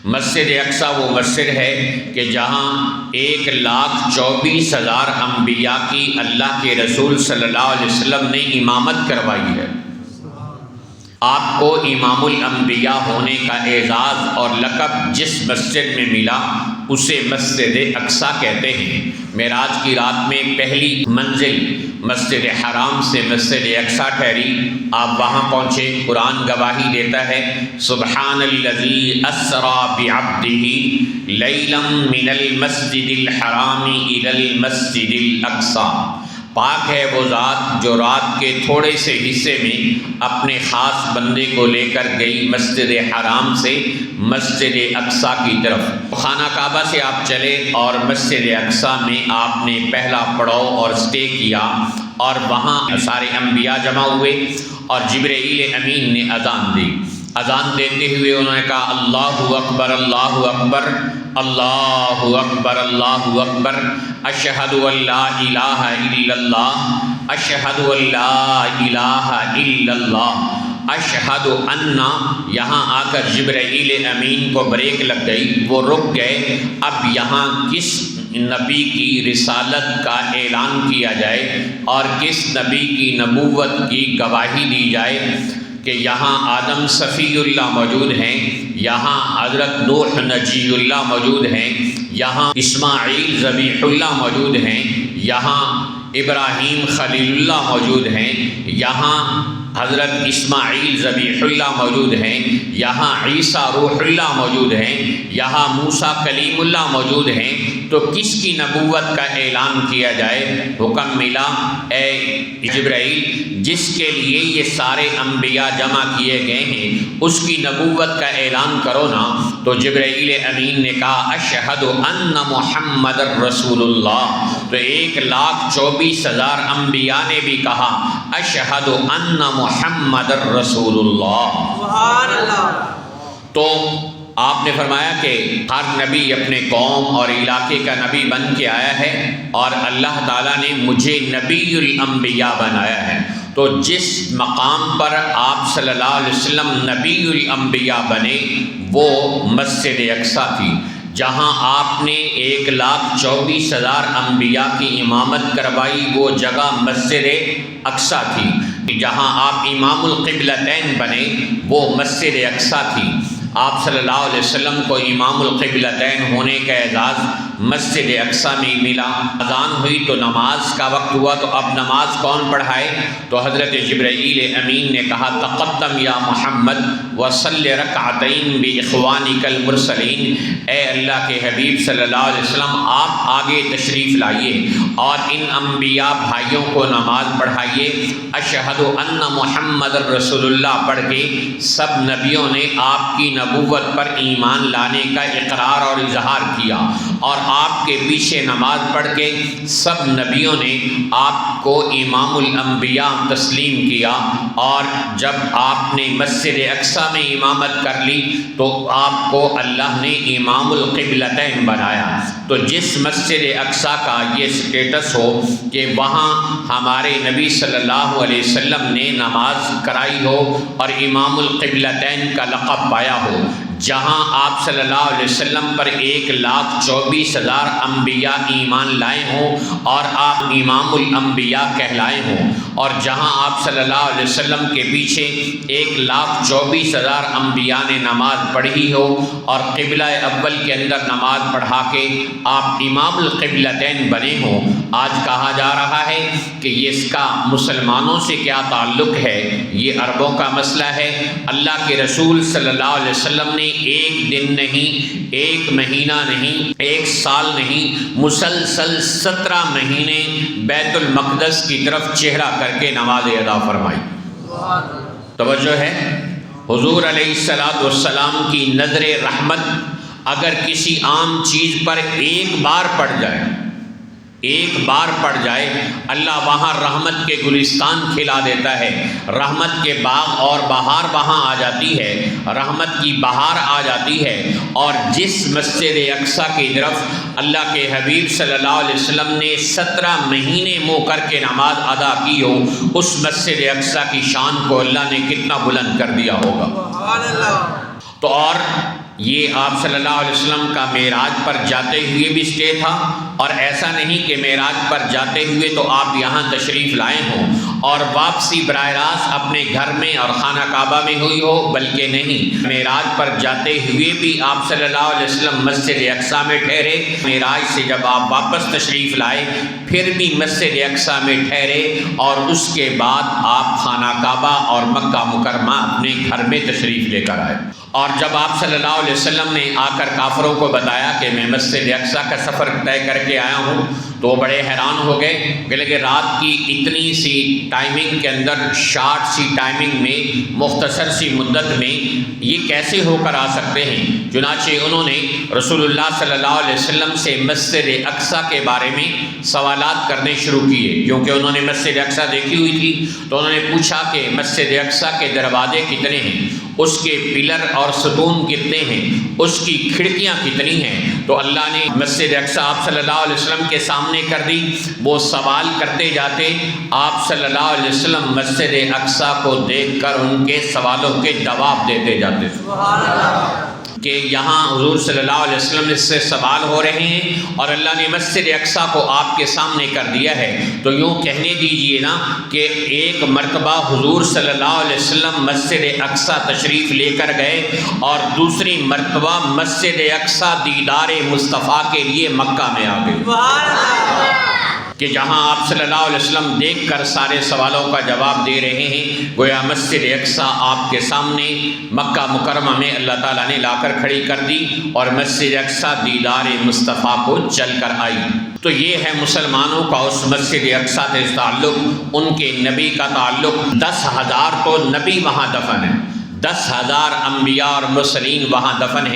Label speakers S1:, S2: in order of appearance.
S1: مسجد اقصیٰ وہ مسجد ہے کہ جہاں 1,24,000 انبیاء کی اللہ کے رسول صلی اللہ علیہ وسلم نے امامت کروائی ہے۔ آپ کو امام الانبیاء ہونے کا اعزاز اور لقب جس مسجد میں ملا اسے مسجد اقصیٰ کہتے ہیں۔ معراج کی رات میں پہلی منزل مسجد حرام سے مسجد اقصیٰ ٹھہری، آپ وہاں پہنچے۔ قرآن گواہی دیتا ہے سبحان الذی اسریٰ بعبدہ لیلا من المسجد الحرام الی المسجد الاقصیٰ، پاک ہے وہ ذات جو رات کے تھوڑے سے حصے میں اپنے خاص بندے کو لے کر گئی مسجد حرام سے مسجد اقصیٰ کی طرف۔ خانہ کعبہ سے آپ چلے اور مسجد اقصیٰ میں آپ نے پہلا پڑاؤ اور سٹے کیا، اور وہاں سارے انبیاء جمع ہوئے اور جبرائیل امین نے اذان دی۔ اذان دیتے ہوئے انہوں نے کہا اللہ اکبر اللہ اکبر اللہ اکبر اللہ اکبر، اشہد ان لا الہ الا اللہ اشہد ان لا الہ الا اللہ اشہد ان۔ یہاں آ کر جبرائیل امین کو بریک لگ گئی، وہ رک گئے۔ اب یہاں کس نبی کی رسالت کا اعلان کیا جائے اور کس نبی کی نبوت کی گواہی دی جائے کہ یہاں آدم صفی اللہ موجود ہیں، یہاں حضرت نوح نجی اللہ موجود ہیں، یہاں اسماعیل ذبیح اللہ موجود ہیں، یہاں ابراہیم خلیل اللہ موجود ہیں، یہاں حضرت اسماعیل ذبیح اللہ موجود ہیں، یہاں عیسیٰ روح اللہ موجود ہیں، یہاں موسیٰ کلیم اللہ موجود ہیں، تو کس کی نبوت کا اعلان کیا جائے؟ حکم ملا اے جبرائیل جس کے لیے یہ سارے انبیاء جمع کیے گئے ہیں اس کی نبوت کا اعلان کرو نا۔ تو جبرائیل امین نے کہا اشہد ان محمد رسول اللہ، تو 1,24,000 انبیاء نے بھی کہا اشہد ان محمد رسول اللہ۔
S2: سبحان اللہ۔
S1: تو آپ نے فرمایا کہ ہر نبی اپنے قوم اور علاقے کا نبی بن کے آیا ہے، اور اللہ تعالیٰ نے مجھے نبی الانبیاء بنایا ہے۔ تو جس مقام پر آپ صلی اللہ علیہ وسلم نبی الانبیاء بنے وہ مسجد اقصیٰ تھی، جہاں آپ نے 1,24,000 انبیاء کی امامت کروائی، وہ جگہ مسجد اقصیٰ تھی۔ جہاں آپ امام القبلتین بنے وہ مسجد اقصیٰ تھی۔ آپ صلی اللہ علیہ وسلم کو امام القبلتین ہونے کا اعزاز مسجد اقصیٰ میں ملا۔ اذان ہوئی تو نماز کا وقت ہوا، تو اب نماز کون پڑھائے؟ تو حضرت جبرائیل امین نے کہا تقدم یا محمد وصلی رکعتین باخوانک المرسلین، اے اللہ کے حبیب صلی اللہ علیہ وسلم آپ آگے تشریف لائیے اور ان انبیاء بھائیوں کو نماز پڑھائیے۔ اشہد ان محمد رسول اللہ پڑھ کے سب نبیوں نے آپ کی نبوت پر ایمان لانے کا اقرار اور اظہار کیا، اور آپ کے پیچھے نماز پڑھ کے سب نبیوں نے آپ کو امام الانبیاء تسلیم کیا، اور جب آپ نے مسجد اقصیٰ میں امامت کر لی تو آپ کو اللہ نے امام القبلتین بنایا۔ تو جس مسجد اقصیٰ کا یہ سٹیٹس ہو کہ وہاں ہمارے نبی صلی اللہ علیہ وسلم نے نماز کرائی ہو اور امام القبلتین کا لقب پایا ہو، جہاں آپ صلی اللہ علیہ وسلم پر 1,24,000 انبیاء ایمان لائے ہوں اور آپ امام الانبیاء کہلائے ہوں، اور جہاں آپ صلی اللہ علیہ وسلم کے پیچھے 1,24,000 انبیاء نے نماز پڑھی ہو اور قبلہ اول کے اندر نماز پڑھا کے آپ امام القبلتین بنے ہوں۔ آج کہا جا رہا ہے کہ اس کا مسلمانوں سے کیا تعلق ہے؟ یہ عربوں کا مسئلہ ہے۔ اللہ کے رسول صلی اللہ علیہ وسلم نے ایک دن نہیں، ایک مہینہ نہیں، ایک سال نہیں، مسلسل 17 مہینے بیت المقدس کی طرف چہرہ کر کے نماز ادا فرمائی۔ توجہ ہے، حضور علیہ السلام کی نظر رحمت اگر کسی عام چیز پر ایک بار پڑ جائے اللہ وہاں رحمت کے گلستان کھلا دیتا ہے، رحمت کے باغ اور بہار وہاں آ جاتی ہے، رحمت کی بہار آ جاتی ہے۔ اور جس مسجد اقصیٰ کی طرف اللہ کے حبیب صلی اللہ علیہ وسلم نے 17 مہینے منہ کر کے نماز ادا کی ہو، اس مسجد اقصیٰ کی شان کو اللہ نے کتنا بلند کر دیا ہوگا۔ تو اور یہ آپ صلی اللہ علیہ وسلم کا معراج پر جاتے ہوئے بھی اسٹے تھا، اور ایسا نہیں کہ معراج پر جاتے ہوئے تو آپ یہاں تشریف لائے ہوں اور واپسی براہ راست اپنے گھر میں اور خانہ کعبہ میں ہوئی ہو، بلکہ نہیں، معراج پر جاتے ہوئے بھی آپ صلی اللہ علیہ وسلم مسجد اقصیٰ میں ٹھہرے، معراج سے جب آپ واپس تشریف لائے پھر بھی مسجد اقصیٰ میں ٹھہرے، اور اس کے بعد آپ خانہ کعبہ اور مکہ مکرمہ اپنے گھر میں تشریف لے کر آئے۔ اور جب آپ صلی اللہ علیہ وسلم نے آ کر کافروں کو بتایا کہ میں مسجد اقصیٰ کا سفر طے کر کے آیا ہوں، تو وہ بڑے حیران ہو گئے کہ رات کی اتنی سی ٹائمنگ کے اندر، شارٹ سی ٹائمنگ میں، مختصر سی مدت میں یہ کیسے ہو کر آ سکتے ہیں؟ چنانچہ انہوں نے رسول اللہ صلی اللہ علیہ وسلم سے مسجد اقصیٰ کے بارے میں سوالات کرنے شروع کیے، کیونکہ انہوں نے مسجد اقصیٰ دیکھی ہوئی تھی۔ تو انہوں نے پوچھا کہ مسجد اقصیٰ کے دروازے کتنے ہیں، اس کے پلر اور ستون کتنے ہیں، اس کی کھڑکیاں کتنی ہیں؟ تو اللہ نے مسجد اقصیٰ آپ صلی اللہ علیہ وسلم کے سامنے کر دی۔ وہ سوال کرتے جاتے، آپ صلی اللہ علیہ وسلم مسجد اقصیٰ کو دیکھ کر ان کے سوالوں کے جواب دیتے جاتے کہ یہاں حضور صلی اللہ علیہ وسلم سے سوال ہو رہے ہیں اور اللہ نے مسجد اقصیٰ کو آپ کے سامنے کر دیا ہے۔ تو یوں کہنے دیجئے نا کہ ایک مرتبہ حضور صلی اللہ علیہ وسلم مسجد اقصیٰ تشریف لے کر گئے، اور دوسری مرتبہ مسجد اقصیٰ دیدار مصطفیٰ کے لیے مکہ میں آ گئی، کہ جہاں آپ صلی اللہ علیہ وسلم دیکھ کر سارے سوالوں کا جواب دے رہے ہیں، گویا مسجد اقصیٰ آپ کے سامنے مکہ مکرمہ میں اللہ تعالیٰ نے لا کر کھڑی کر دی، اور مسجد اقصیٰ دیدار مصطفیٰ کو چل کر آئی۔ تو یہ ہے مسلمانوں کا اس مسجد اقصیٰ سے تعلق، ان کے نبی کا تعلق۔ 10,000 تو نبی وہاں دفن ہیں، 10,000 انبیاء اور مرسلین وہاں دفن ہیں۔